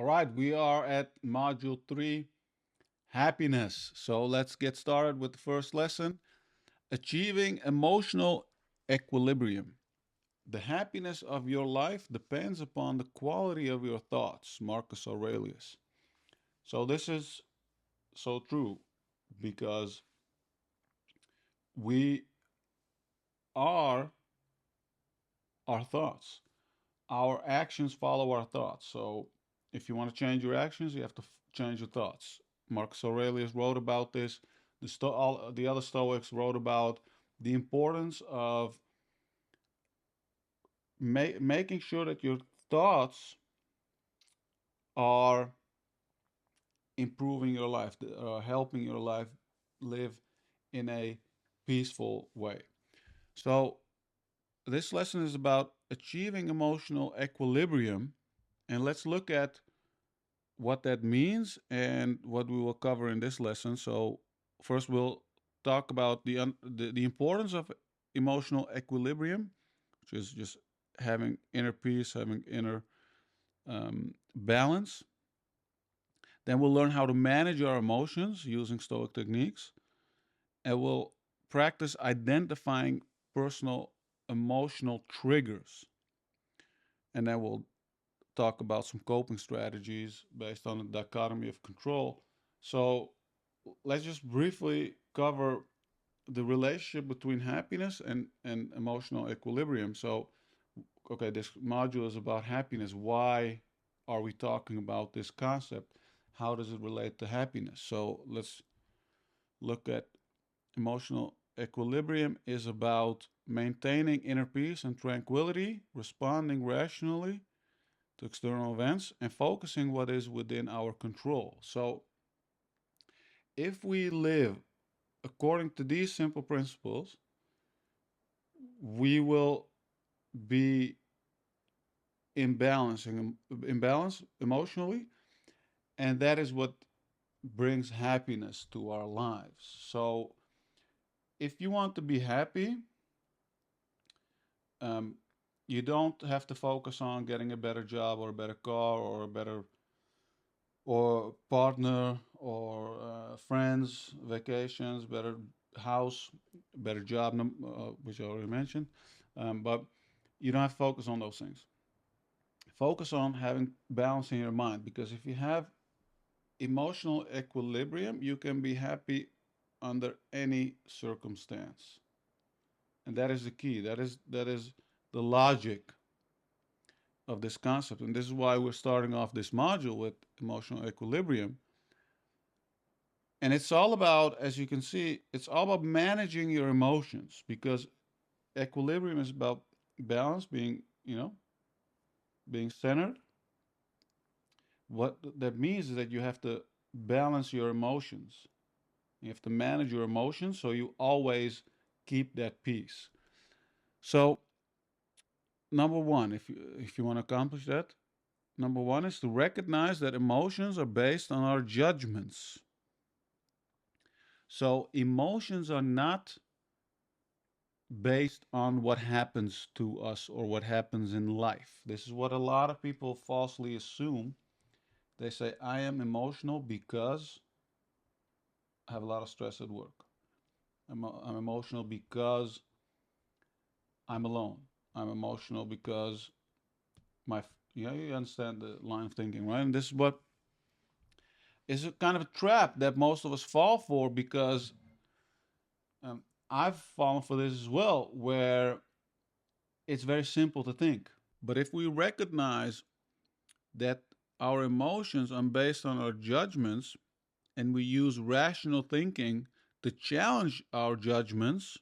All right, we are at module 3, happiness. So let's get started with the first lesson, achieving emotional equilibrium. The happiness of your life depends upon the quality of your thoughts, Marcus Aurelius. So this is so true because we are our thoughts. Our actions follow our thoughts. So if you want to change your actions, you have to change your thoughts. Marcus Aurelius wrote about this. All the other Stoics wrote about the importance of making sure that your thoughts are improving your life, helping your life live in a peaceful way. So this lesson is about achieving emotional equilibrium, and let's look at what that means and what we will cover in this lesson. So first we'll talk about the importance of emotional equilibrium, which is just having inner peace, having inner balance. Then we'll learn how to manage our emotions using Stoic techniques, and we'll practice identifying personal emotional triggers. And then we'll talk about some coping strategies based on the dichotomy of control. So let's just briefly cover the relationship between happiness and emotional equilibrium. So, okay, this module is about happiness. Why are we talking about this concept? How does it relate to happiness? So let's look at emotional equilibrium is about maintaining inner peace and tranquility, responding rationally to external events, and focusing what is within our control. So if we live according to these simple principles, we will be imbalance emotionally, and that is what brings happiness to our lives. So if you want to be happy, um, you don't have to focus on getting a better job or a better car or a better or partner or friends, vacations, better house, better job, which I already mentioned. But you don't have to focus on those things. Focus on having balance in your mind, because if you have emotional equilibrium, you can be happy under any circumstance. And that is the key. That is the logic of this concept. And this is why we're starting off this module with emotional equilibrium. And it's all about, as you can see, it's all about managing your emotions, because equilibrium is about balance, being centered. What that means is that you have to balance your emotions. You have to manage your emotions so you always keep that peace. So, number one, if you want to accomplish that, number one is to recognize that emotions are based on our judgments. So, emotions are not based on what happens to us or what happens in life. This is what a lot of people falsely assume. They say, I am emotional because I have a lot of stress at work. I'm emotional because I'm alone. I'm emotional because you understand the line of thinking, right? And this is what is a kind of a trap that most of us fall for, because I've fallen for this as well, where it's very simple to think. But if we recognize that our emotions are based on our judgments, and we use rational thinking to challenge our judgments,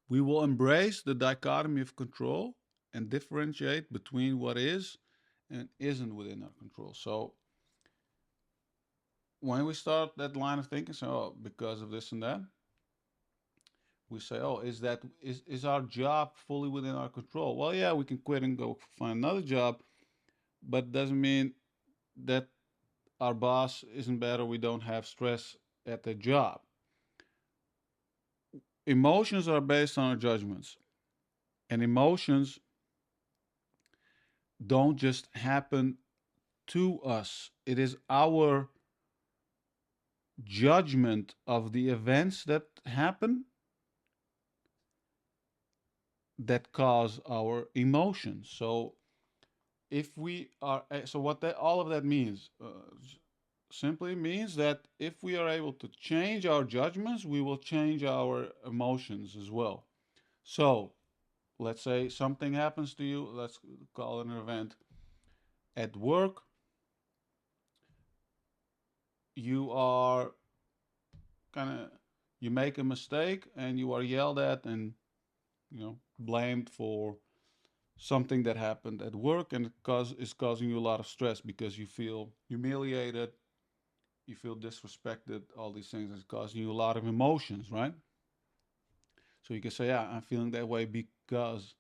we will embrace the dichotomy of control and differentiate between what is and isn't within our control. So when we start that line of thinking, so because of this and that, we say, oh, is our job fully within our control? Well, yeah, we can quit and go find another job, but it doesn't mean that our boss isn't bad or we don't have stress at the job. Emotions are based on our judgments, and emotions don't just happen to us. It is our judgment of the events that happen that cause our emotions. So if we are, so what that all of that means, simply means that if we are able to change our judgments, we will change our emotions as well. So let's say something happens to you. Let's call it an event at work. You are kind of you make a mistake and you are yelled at and blamed for something that happened at work, and is causing you a lot of stress because you feel humiliated, you feel disrespected, all these things is causing you a lot of emotions, right? So you can say, yeah, I'm feeling that way because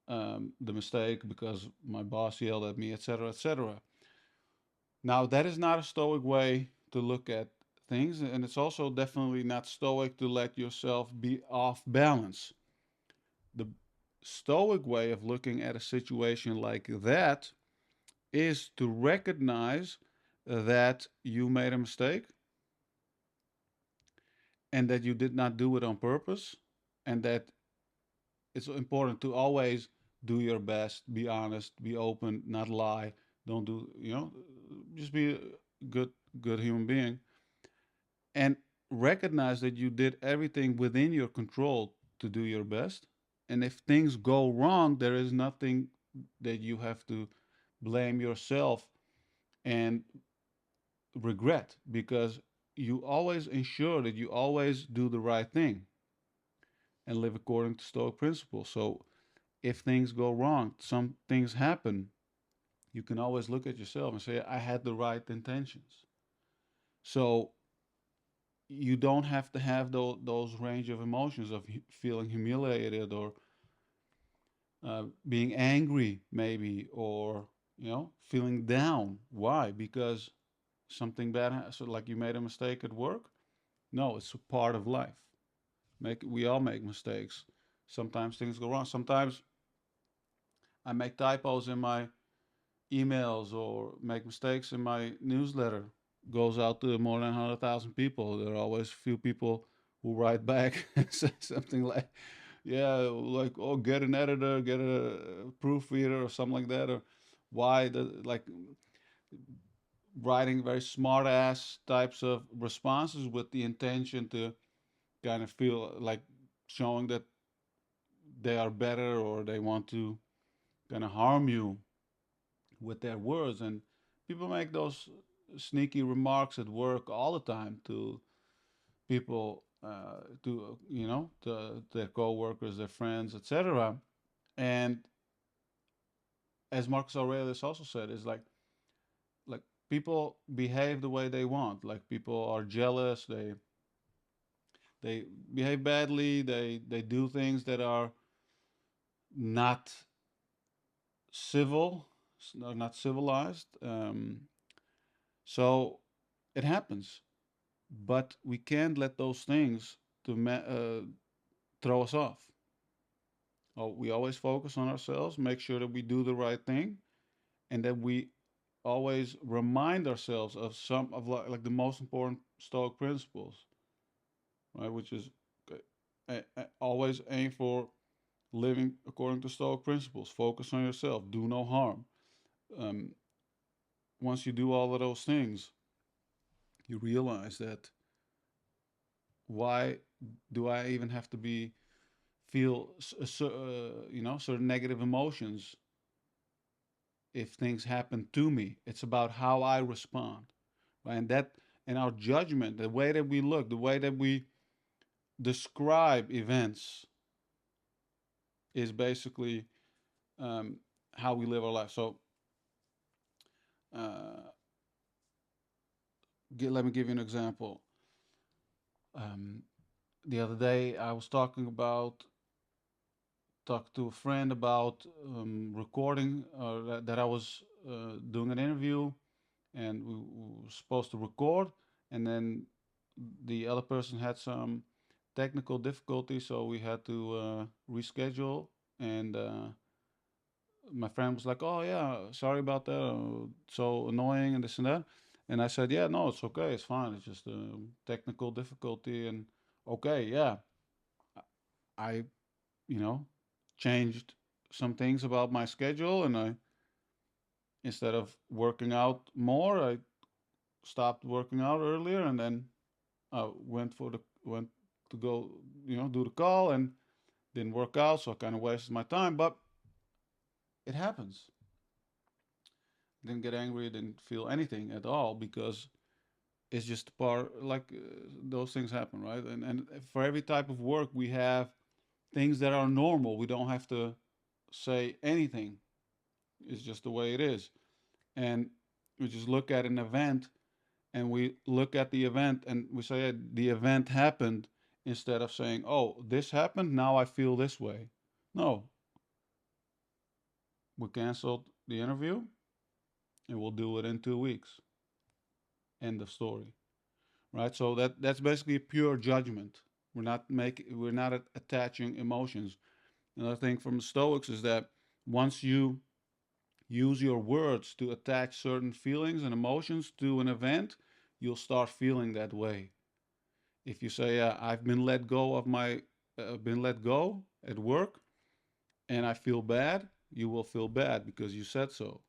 the mistake, because my boss yelled at me, etc., etc. Now that is not a stoic way to look at things, and it's also definitely not stoic to let yourself be off balance. The stoic way of looking at a situation like that is to recognize that you made a mistake and that you did not do it on purpose, and that it's important to always do your best, be honest, be open, not lie, don't do, just be a good human being, and recognize that you did everything within your control to do your best. And if things go wrong, there is nothing that you have to blame yourself and regret, because you always ensure that you always do the right thing and live according to Stoic principles. So if things go wrong, some things happen, you can always look at yourself and say, I had the right intentions. So you don't have to have those range of emotions of feeling humiliated or being angry, maybe, or feeling down. Why? Because something bad, so like you made a mistake at work. No, it's a part of life. We all make mistakes. Sometimes things go wrong. Sometimes I make typos in my emails or make mistakes in my newsletter. Goes out to more than 100,000 people. There are always a few people who write back and say something like, yeah, like, oh, get an editor, get a proofreader or something like that, or why the like writing very smart ass types of responses with the intention to kind of feel like showing that they are better, or they want to kind of harm you with their words. And people make those sneaky remarks at work all the time to people, to to their coworkers, their friends, etc. And as Marcus Aurelius also said, is like people behave the way they want. Like people are jealous, they behave badly, they do things that are not civil, not civilized. So it happens, but we can't let those things throw us off. Oh, we always focus on ourselves, make sure that we do the right thing, and that we always remind ourselves of some of like the most important Stoic principles, right? Which is always aim for living according to Stoic principles. Focus on yourself. Do no harm. Um, Once you do all of those things, you realize that why do I even have to be feel certain negative emotions if things happen to me? It's about how I respond, right? And our judgment, the way that we look, the way that we describe events, is basically um, how we live our life. So uh, let me give you an example. Um, the other day, I was talked to a friend about recording, that I was doing an interview, and we were supposed to record, and then the other person had some technical difficulty, so we had to reschedule, and my friend was like, "Oh yeah, sorry about that. So annoying and this and that." And I said, "Yeah, no, it's okay. It's fine. It's just a technical difficulty." And okay, yeah, I, you know, changed some things about my schedule, and I, instead of working out more, I stopped working out earlier, and then went to go, do the call, and didn't work out, so I kind of wasted my time. But it happens. Didn't get angry, didn't feel anything at all because it's just part, like, those things happen, right? And for every type of work, we have things that are normal. We don't have to say anything. It's just the way it is. And we just look at an event, and we look at the event and we say, the event happened, instead of saying, oh, this happened, now I feel this way. No, we canceled the interview, and we'll do it in 2 weeks. End of story. Right? So that's basically pure judgment. We're not attaching emotions. Another thing from the Stoics is that once you use your words to attach certain feelings and emotions to an event, you'll start feeling that way. If you say, "I've been let go at work, and I feel bad," you will feel bad because you said so.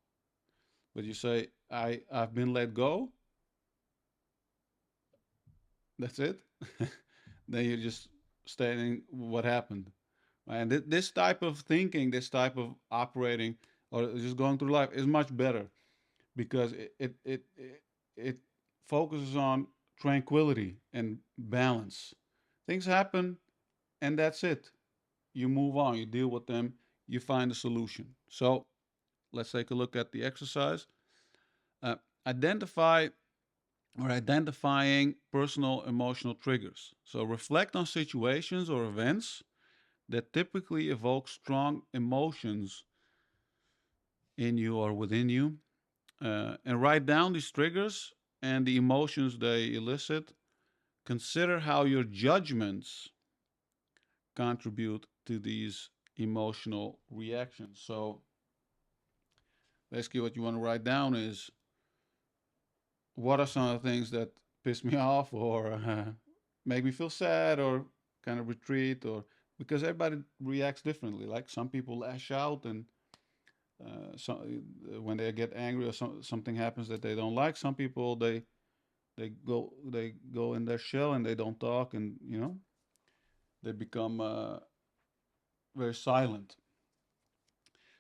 But you say, "I've been let go," that's it. Then you're just stating what happened. And this type of thinking, this type of operating, or just going through life is much better because it focuses on tranquility and balance. Things happen, and that's it. You move on, you deal with them, you find a solution. So let's take a look at the exercise. Uh, identify or identifying personal emotional triggers. So reflect on situations or events that typically evoke strong emotions in you or within you, and write down these triggers and the emotions they elicit. Consider how your judgments contribute to these emotional reactions. So basically, what you want to write down is, what are some of the things that piss me off, or make me feel sad, or kind of retreat, or because everybody reacts differently. Like some people lash out, and when they get angry, or something happens that they don't like. Some people, they go in their shell, and they don't talk, and they become very silent.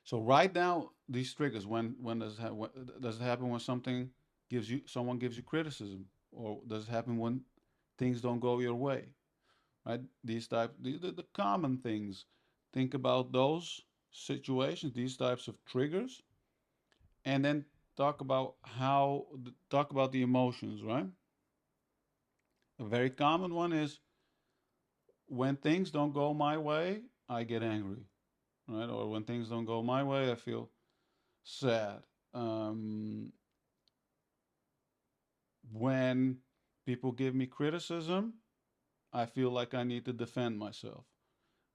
So write down these triggers. When does it happen when someone gives you criticism, or does it happen when things don't go your way? Right? The common things. Think about those situations, these types of triggers, and then talk about the emotions. Right? A very common one is, when things don't go my way, I get angry. Right? Or when things don't go my way, I feel sad. Um, when people give me criticism, I feel like I need to defend myself.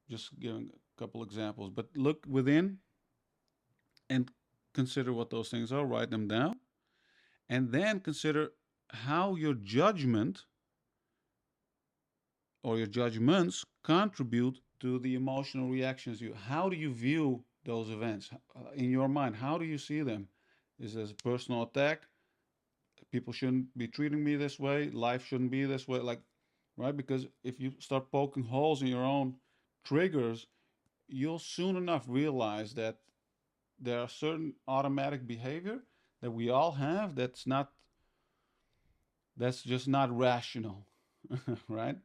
Just giving a couple examples, but look within and consider what those things are, write them down, and then consider how your judgment or your judgments contribute to the emotional reactions. How do you view those events in your mind? How do you see them? Is this a personal attack? People shouldn't be treating me this way. Life shouldn't be this way. Like, right? Because if you start poking holes in your own triggers, you'll soon enough realize that there are certain automatic behavior that we all have that's just not rational, right?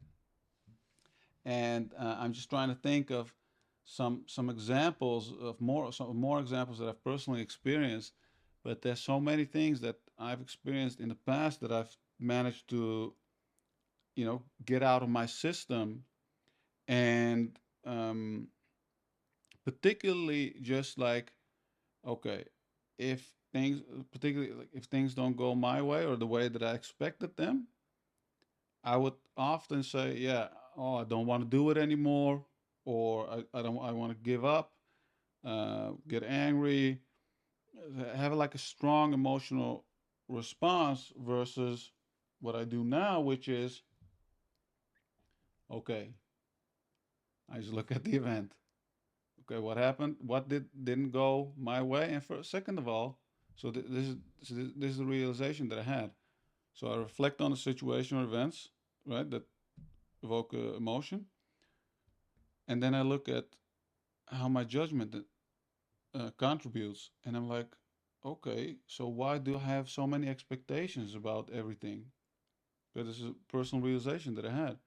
And I'm just trying to think of some examples of some more examples that I've personally experienced. But there's so many things that I've experienced in the past that I've managed to get out of my system. And particularly, just like, okay, if things particularly like, if things don't go my way or the way that I expected them, I would often say, yeah, oh, I don't want to do it anymore, or I don't I want to give up. get angry, have like a strong emotional response versus what I do now, which is okay, I just look at the event. Okay, what happened? What didn't go my way? And for second of all, this is the realization that I had. So I reflect on the situation or events, right, that evoke emotion, and then I look at how my judgment contributes, and I'm like, okay, so why do I have so many expectations about everything? That is a personal realization that I had,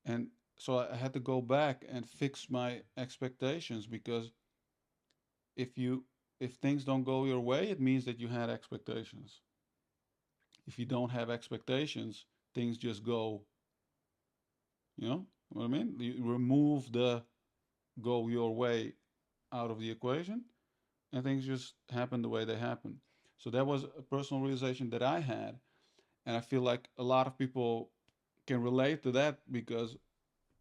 and so I had to go back and fix my expectations because if you if things don't go your way, it means that you had expectations. If you don't have expectations, things just go. You know what I mean? You remove the go your way out of the equation, and things just happen the way they happen. So that was a personal realization that I had, and I feel like a lot of people can relate to that because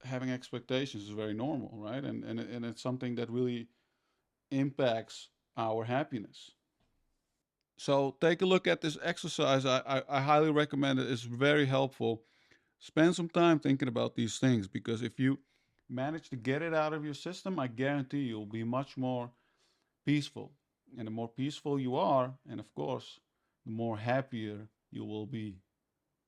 having expectations is very normal, right? And it's something that really impacts our happiness. So take a look at this exercise. I highly recommend it. It's very helpful. Spend some time thinking about these things because if you manage to get it out of your system, I guarantee you'll be much more peaceful. And the more peaceful you are, and of course, the more happier you will be.